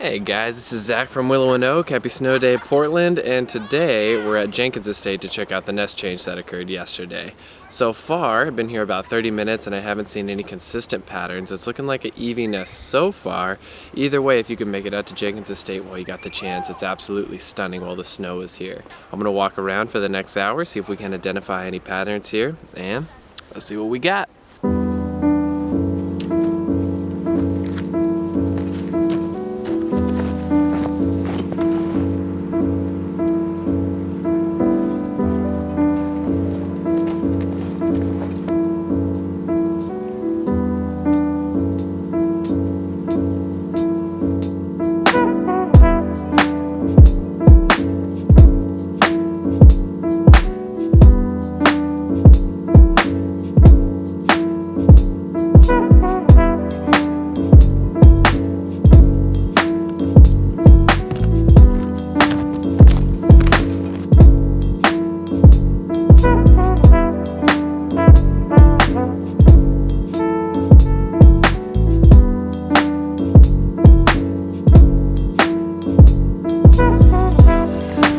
Hey guys, this is Zach from Willow and Oak. Happy Snow Day, Portland, and today we're at Jenkins Estate to check out the nest change that occurred yesterday. So far, I've been here about 30 minutes and I haven't seen any consistent patterns. It's looking like an Eevee nest so far. Either way, if you can make it out to Jenkins Estate while you got the chance, it's absolutely stunning while the snow is here. I'm gonna walk around for the next hour, see if we can identify any patterns here, and let's see what we got.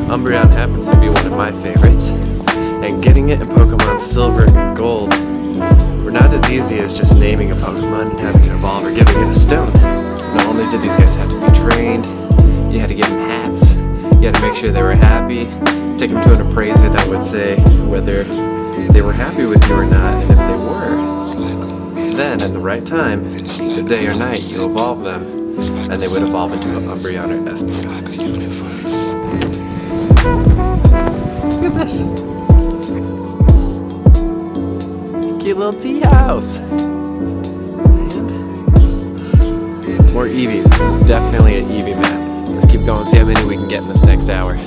Umbreon happens to be one of my favorites, and getting it in Pokemon Silver and Gold were not as easy as just naming a Pokemon and having it evolve or giving it a stone. Not only did these guys have to be trained, you had to give them hats, you had to make sure they were happy, take them to an appraiser that would say whether they were happy with you or not, and if they were, then at the right time, either day or night, you evolve them, and they would evolve into an Umbreon or Espeon. Look at this! Cute little tea house! And more Eevees. This is definitely an Eevee map. Let's keep going, see how many we can get in this next hour.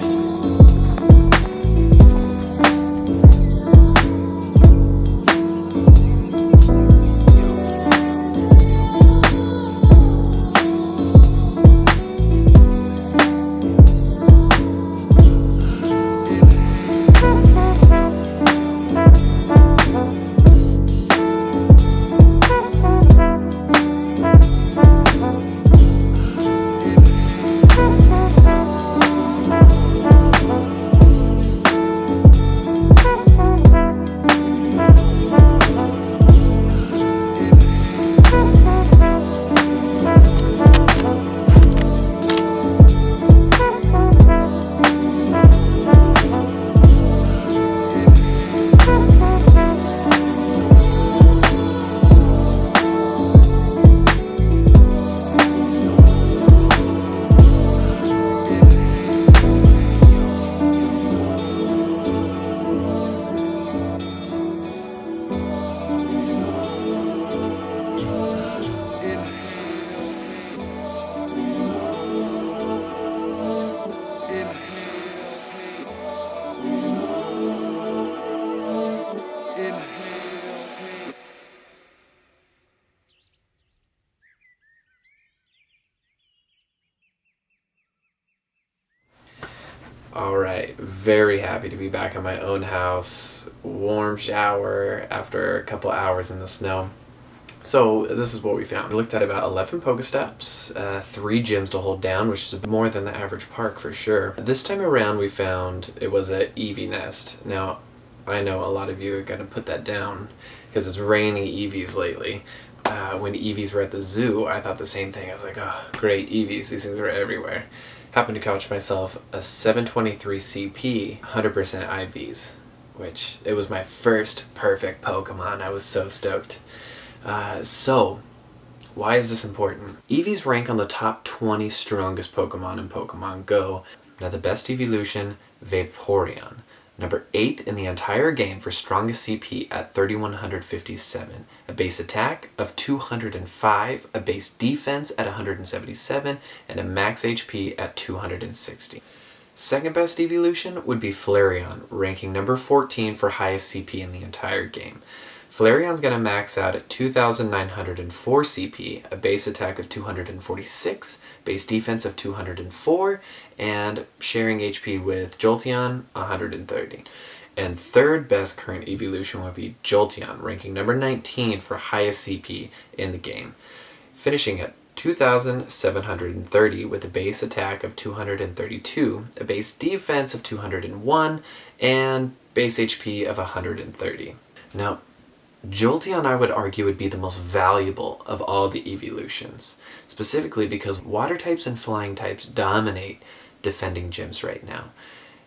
Alright, very happy to be back in my own house. Warm shower after a couple hours in the snow. So this is what we found. We looked at about 11 Pokestops, 3 gyms to hold down, which is more than the average park for sure. This time around we found it was an Eevee nest. Now, I know a lot of you are going to put that down because it's raining Eevees lately. When Eevees were at the zoo, I thought the same thing. I was like, oh, great, Eevees, these things are everywhere. Happened to catch myself a 723 CP, 100% IVs, which it was my first perfect Pokemon. I was so stoked. So, why is this important? Eevees rank on the top 20 strongest Pokemon in Pokemon Go. Now the best evolution, Vaporeon. Number 8 in the entire game for strongest CP at 3157, a base attack of 205, a base defense at 177, and a max HP at 260. Second best evolution would be Flareon, ranking number 14 for highest CP in the entire game. Flareon's gonna max out at 2,904 CP, a base attack of 246, base defense of 204, and sharing HP with Jolteon, 130. And third best current evolution would be Jolteon, ranking number 19 for highest CP in the game, finishing at 2,730 with a base attack of 232, a base defense of 201, and base HP of 130. Now, Jolteon, I would argue, would be the most valuable of all the Eveelutions, specifically because water types and flying types dominate defending gyms right now.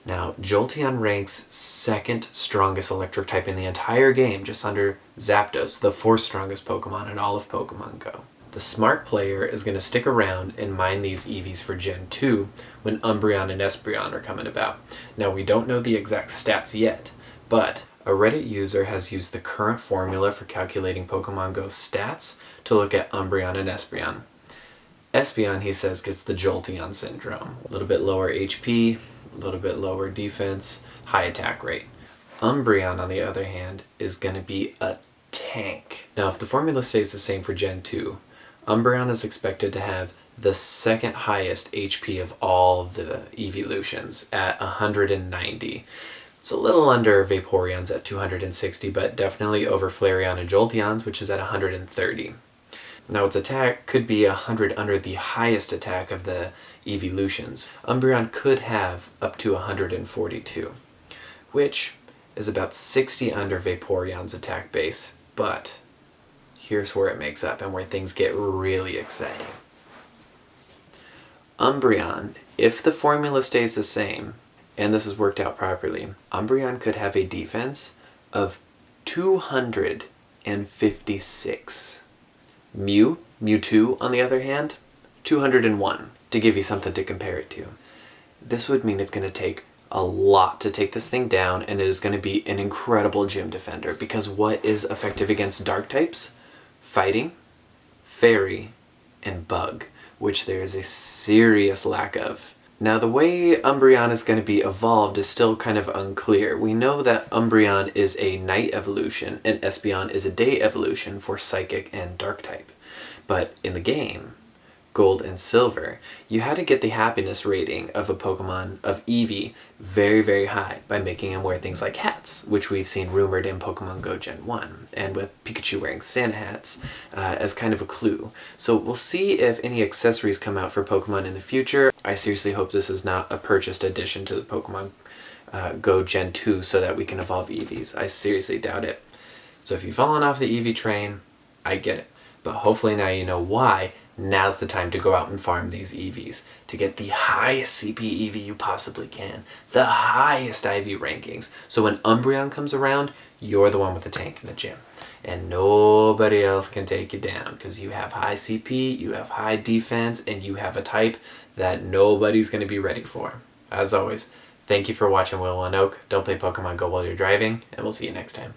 Now, Jolteon ranks second strongest electric type in the entire game, just under Zapdos, the fourth strongest Pokemon in all of Pokemon Go. The smart player is going to stick around and mine these Eevees for Gen 2 when Umbreon and Espeon are coming about. Now, we don't know the exact stats yet, but a Reddit user has used the current formula for calculating Pokemon Go stats to look at Umbreon and Espeon. Espeon, he says, gets the Jolteon syndrome. A little bit lower HP, a little bit lower defense, high attack rate. Umbreon, on the other hand, is going to be a tank. Now, if the formula stays the same for Gen 2, Umbreon is expected to have the second highest HP of all the Eveelutions at 190. It's a little under Vaporeon's at 260, but definitely over Flareon and Jolteon's, which is at 130. Now, its attack could be 100 under the highest attack of the Eveelutions. Umbreon could have up to 142, which is about 60 under Vaporeon's attack base, but here's where it makes up and where things get really exciting. Umbreon, if the formula stays the same, and this is worked out properly, Umbreon could have a defense of 256. Mewtwo, on the other hand, 201, to give you something to compare it to. This would mean it's going to take a lot to take this thing down, and it is going to be an incredible gym defender, because what is effective against dark types? Fighting, Fairy, and Bug, which there is a serious lack of. Now, the way Umbreon is going to be evolved is still kind of unclear. We know that Umbreon is a night evolution and Espeon is a day evolution for Psychic and Dark type. But in the game, Gold and Silver, you had to get the happiness rating of a Pokemon, of Eevee, very, very high by making him wear things like hats, which we've seen rumored in Pokemon Go Gen 1, and with Pikachu wearing Santa hats as kind of a clue. So we'll see if any accessories come out for Pokemon in the future. I seriously hope this is not a purchased addition to the Pokemon Go Gen 2 so that we can evolve Eevees. I seriously doubt it. So if you've fallen off the Eevee train, I get it. But hopefully now you know why. Now's the time to go out and farm these Eevees to get the highest CP Eevee you possibly can, the highest IV rankings. So when Umbreon comes around, you're the one with the tank in the gym, and nobody else can take you down because you have high CP, you have high defense, and you have a type that nobody's going to be ready for. As always, thank you for watching Willow and Oak. Don't play Pokemon Go while you're driving, and we'll see you next time.